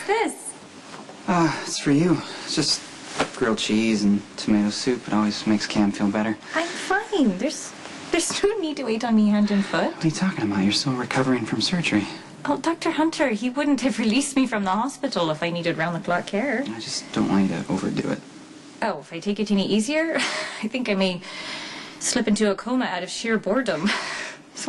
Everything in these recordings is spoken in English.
this? It's for you. It's just grilled cheese and tomato soup. It always makes Cam feel better. I'm fine. There's no need to wait on me hand and foot. What are you talking about? You're still recovering from surgery. Oh, Dr. Hunter, he wouldn't have released me from the hospital if I needed round-the-clock care. I just don't want you to overdo it. Oh, if I take it any easier, I think I may slip into a coma out of sheer boredom. It's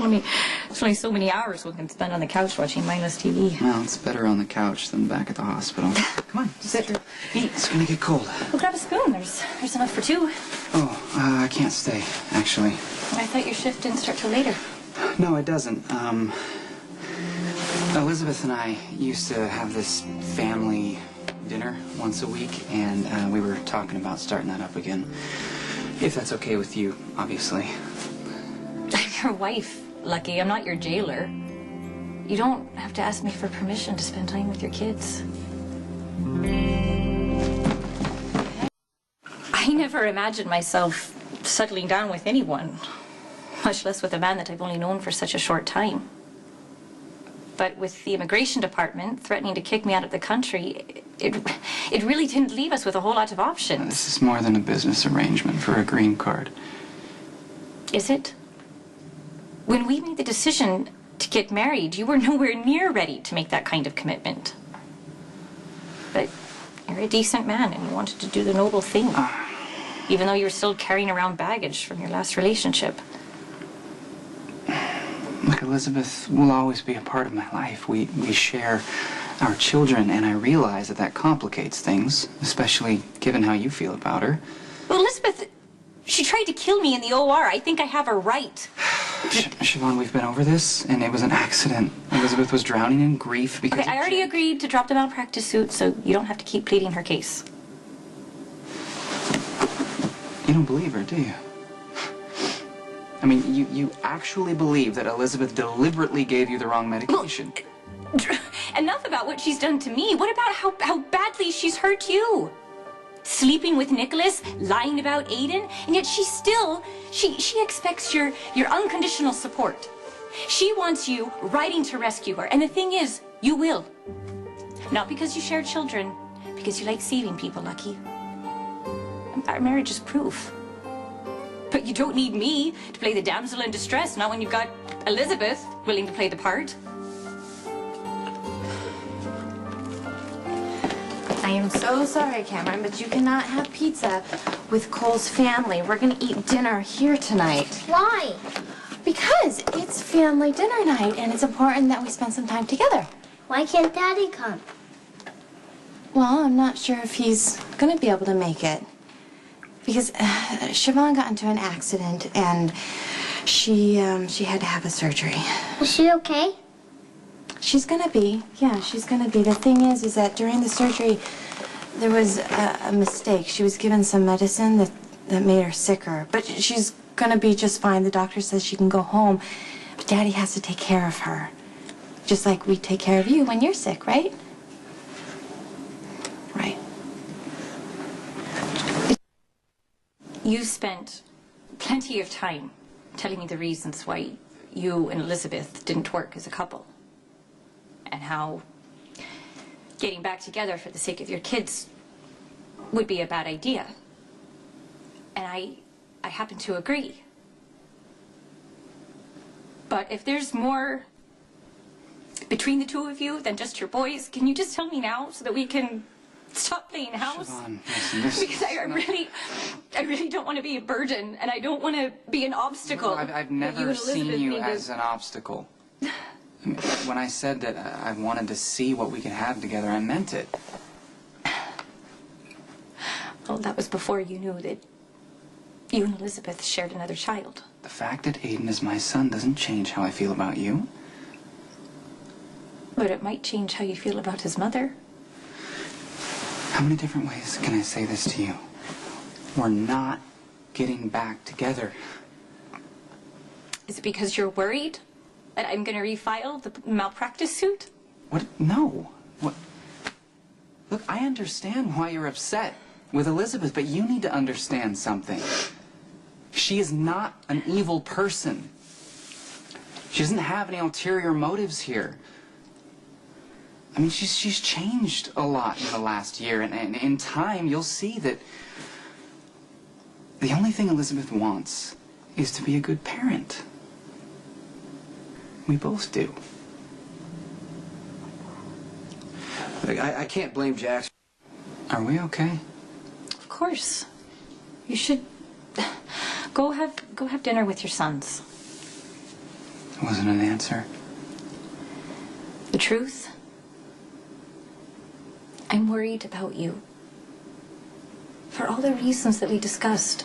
only so many hours one can spend on the couch watching mindless TV. Well, it's better on the couch than back at the hospital. Come on, sit. Eat. It's gonna get cold. Well, grab a spoon. There's enough for two. Oh, I can't stay, actually. I thought your shift didn't start till later. No, it doesn't. Elizabeth and I used to have this family dinner once a week, and we were talking about starting that up again. If that's okay with you, obviously. I'm your wife, Lucky. I'm not your jailer. You don't have to ask me for permission to spend time with your kids. I never imagined myself settling down with anyone, much less with a man that I've only known for such a short time. But with the immigration department threatening to kick me out of the country, it really didn't leave us with a whole lot of options. This is more than a business arrangement for a green card. Is it? When we made the decision to get married, you were nowhere near ready to make that kind of commitment. But you're a decent man and you wanted to do the noble thing, even though you were still carrying around baggage from your last relationship. Look, Elizabeth will always be a part of my life. We share our children, and I realize that complicates things, especially given how you feel about her. Well, Elizabeth, she tried to kill me in the OR. I think I have a right. Siobhan, we've been over this, and it was an accident. Elizabeth was drowning in grief because... Okay, I already agreed to drop the malpractice suit, so you don't have to keep pleading her case. You don't believe her, do you? I mean, you actually believe that Elizabeth deliberately gave you the wrong medication? Well, enough about what she's done to me. What about how badly she's hurt you? Sleeping with Nicholas, lying about Aiden, and yet she expects your unconditional support. She wants you riding to rescue her, and the thing is, you will. Not because you share children, because you like saving people, Lucky. Our marriage is proof. But you don't need me to play the damsel in distress, not when you've got Elizabeth willing to play the part. I am so sorry, Cameron, but you cannot have pizza with Cole's family. We're going to eat dinner here tonight. Why? Because it's family dinner night, and it's important that we spend some time together. Why can't Daddy come? Well, I'm not sure if he's going to be able to make it. Because Siobhan got into an accident, and she had to have a surgery. Is she okay? She's gonna be. Yeah, she's gonna be. The thing is that during the surgery, there was a mistake. She was given some medicine that made her sicker. But she's gonna be just fine. The doctor says she can go home. But Daddy has to take care of her. Just like we take care of you when you're sick, right? Right. You spent plenty of time telling me the reasons why you and Elizabeth didn't work as a couple. And how getting back together for the sake of your kids would be a bad idea. And I happen to agree. But if there's more between the two of you than just your boys, can you just tell me now so that we can stop playing house? Siobhan, listen, because I really don't want to be a burden, and I don't want to be an obstacle. No, I've never seen you as an obstacle. I mean, when I said that I wanted to see what we could have together, I meant it. Well, that was before you knew that you and Elizabeth shared another child. The fact that Aiden is my son doesn't change how I feel about you. But it might change how you feel about his mother. How many different ways can I say this to you? We're not getting back together. Is it because you're worried that I'm going to refile the malpractice suit? What? No. What? Look, I understand why you're upset with Elizabeth, but you need to understand something. She is not an evil person. She doesn't have any ulterior motives here. I mean, she's changed a lot in the last year, and in time you'll see that the only thing Elizabeth wants is to be a good parent. We both do. I can't blame Jax. Are we okay? Of course. You should go have dinner with your sons. It wasn't an answer. The truth? I'm worried about you. For all the reasons that we discussed.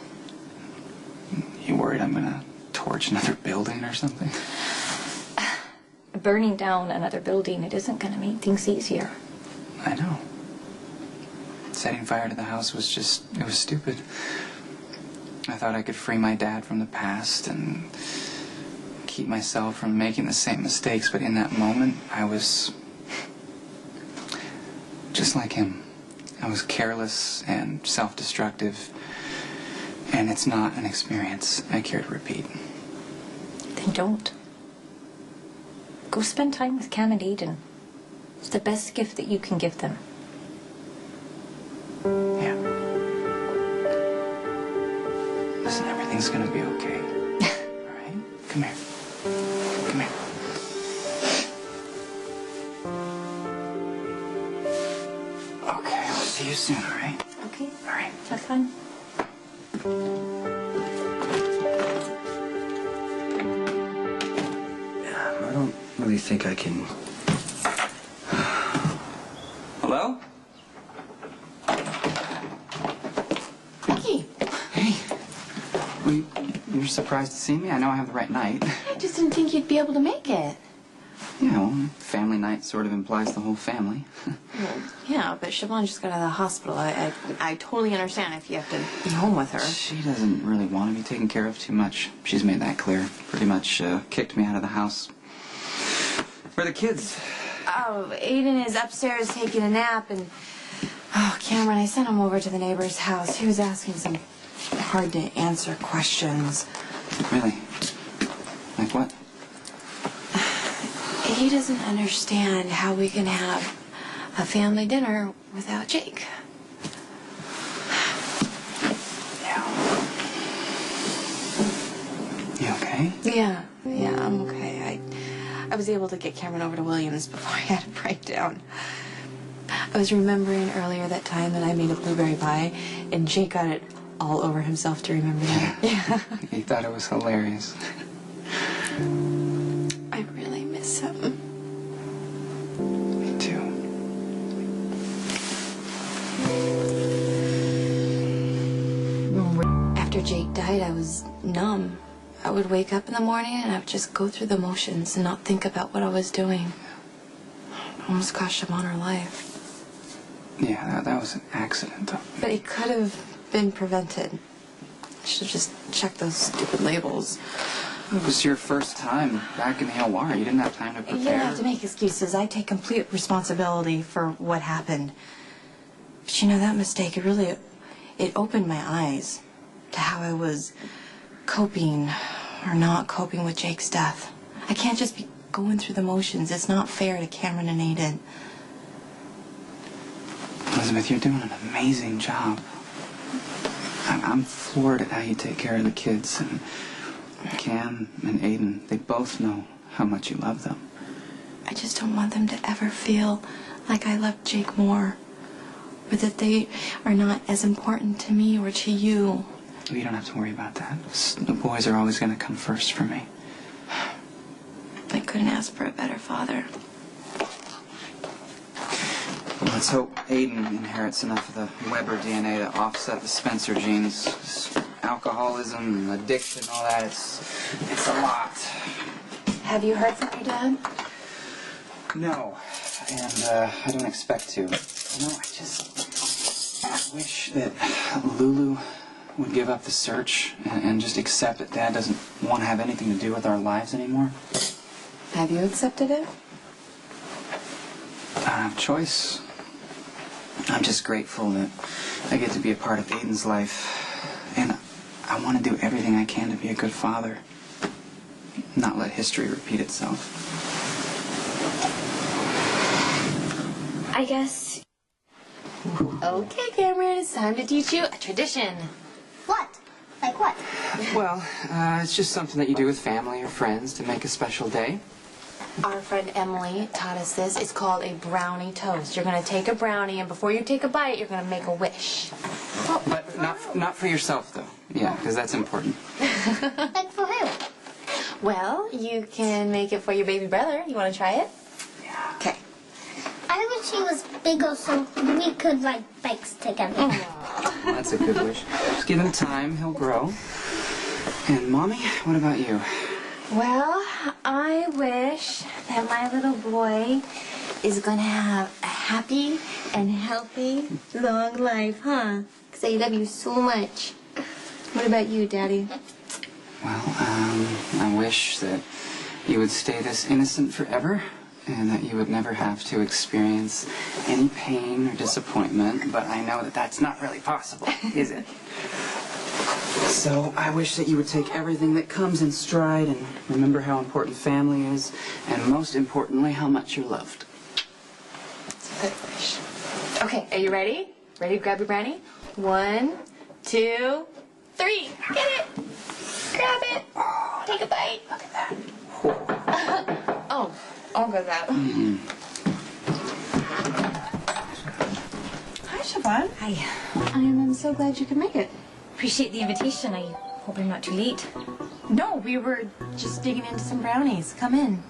You worried I'm gonna torch another building or something? Burning down another building, it isn't gonna make things easier. I know. Setting fire to the house was it was stupid. I thought I could free my dad from the past and keep myself from making the same mistakes, but in that moment, I was just like him. I was careless and self-destructive, and it's not an experience I care to repeat. Then don't. Go spend time with Cam and Aiden. It's the best gift that you can give them. Yeah. Listen, everything's gonna be okay. All right? Come here. Come here. Okay, I'll see you soon, all right? Okay. All right. Have fun. I don't really think I can. Hello? Ricky, Hey. Well, you're surprised to see me? I know I have the right night. I just didn't think you'd be able to make it. Yeah, well, family night sort of implies the whole family. Well, yeah, but Siobhan just got out of the hospital. I totally understand if you have to be home with her. She doesn't really want to be taken care of too much. She's made that clear. Pretty much kicked me out of the house. Where are the kids? Oh, Aiden is upstairs taking a nap, and oh, Cameron, I sent him over to the neighbor's house. He was asking some hard-to-answer questions. Really? Like what? He doesn't understand how we can have a family dinner without Jake. Yeah. You okay? Yeah, I'm okay. I was able to get Cameron over to Williams before I had a breakdown. I was remembering earlier that time that I made a blueberry pie, and Jake got it all over himself to remember that. Yeah. He thought it was hilarious. I really miss him. Me too. After Jake died, I was numb. I would wake up in the morning and I would just go through the motions and not think about what I was doing. I almost cost Siobhan her life. Yeah, that was an accident. But it could have been prevented. I should have just checked those stupid labels. It was your first time back in the OR. You didn't have time to prepare. You don't have to make excuses. I take complete responsibility for what happened. But you know, that mistake, it opened my eyes to how I was coping or not coping with Jake's death. I can't just be going through the motions. It's not fair to Cameron and Aiden. Elizabeth, you're doing an amazing job. I'm floored at how you take care of the kids. And Cam and Aiden, they both know how much you love them. I just don't want them to ever feel like I love Jake more, or that they are not as important to me or to you. You don't have to worry about that. The boys are always going to come first for me. I couldn't ask for a better father. Well, let's hope Aiden inherits enough of the Weber DNA to offset the Spencer genes. This alcoholism, addiction, all that, it's a lot. Have you heard from your dad? No, and I don't expect to. You know, I wish that Lulu would give up the search and just accept that Dad doesn't want to have anything to do with our lives anymore. Have you accepted it? I don't have a choice. I'm just grateful that I get to be a part of Aiden's life, and I want to do everything I can to be a good father, not let history repeat itself. I guess. Okay, Cameron, it's time to teach you a tradition. What? Like what? Well, it's just something that you do with family or friends to make a special day. Our friend Emily taught us this. It's called a brownie toast. You're going to take a brownie, and before you take a bite, you're going to make a wish. But not for yourself, though. Yeah, because that's important. Like for who? Well, you can make it for your baby brother. You want to try it? Yeah. Okay. I wish he was bigger so we could ride bikes together. Well, that's a good wish. Just give him time. He'll grow. And, Mommy, what about you? Well, I wish that my little boy is going to have a happy and healthy, long life, huh? Because I love you so much. What about you, Daddy? Well, I wish that you would stay this innocent forever and that you would never have to experience any pain or disappointment, but I know that that's not really possible, is it? So I wish that you would take everything that comes in stride and remember how important family is, and most importantly, how much you're loved. That's a good wish. Okay, are you ready? Ready to grab your brownie? 1, 2, 3. Get it! Grab it! Take a bite. Look at that. Oh, I'll go that. Hi, Siobhan. Hi. I'm so glad you could make it. Appreciate the invitation. I hope I'm not too late. No, we were just digging into some brownies. Come in.